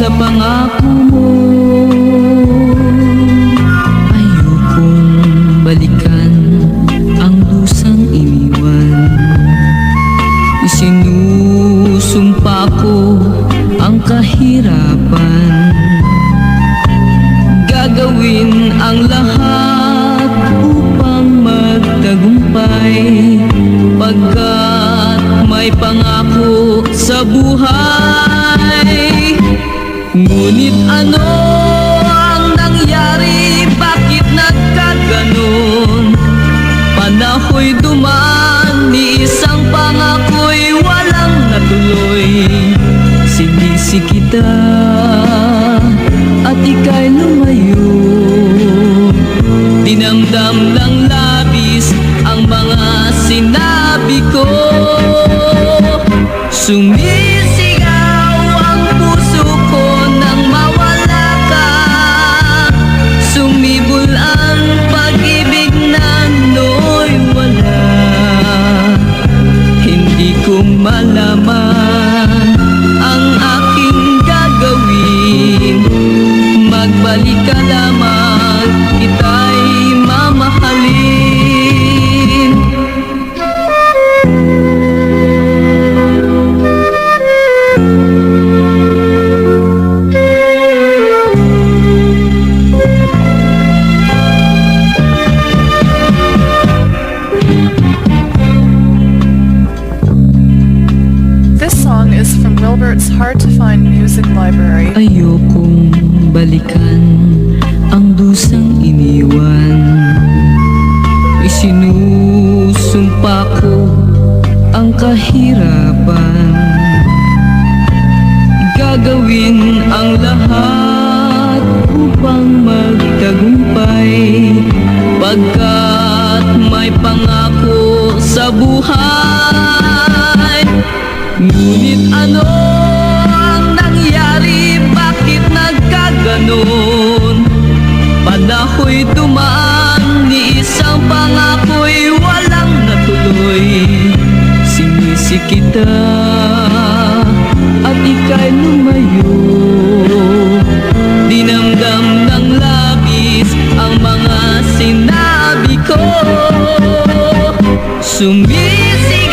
sa pangako mo. Ayokong balikan ang dusang iniwan. Isinusumpa ko ang kahirapan. Gagawin ang lahat upang magtagumpay, pagkat may pangako sa buhay. Ngunit ano ang nangyari? Bakit nagkaganon? Panahoy dumaan, ni isang pangako'y walang natuloy. Sinisi kita at ika'y lumayo. Dinamdam ng labis ang mga sinabi ko. Sumisigaw ang puso ko nang mawala ka. Sumibol ang pag-ibig na nooy wala. Hindi ko malaman ang aking gagawin. Magbalik ka lamang, kita'y mamahalin. This song is from Wilbert's Hard to Find Music Library. Ayokong balikan ang dusang iniwan. Isinusumpa ko ang kahirapan. Gagawin ang lahat upang magtagumpay, pagkat may pangako sa buhay. Ngunit ano ang nangyari? Bakit nagkaganon? Panahoy dumaan, ni isang pangako'y walang natuloy. Sinisi kita at ika'y lumayo. Dinamdam ng labis ang mga sinabi ko. Sumisig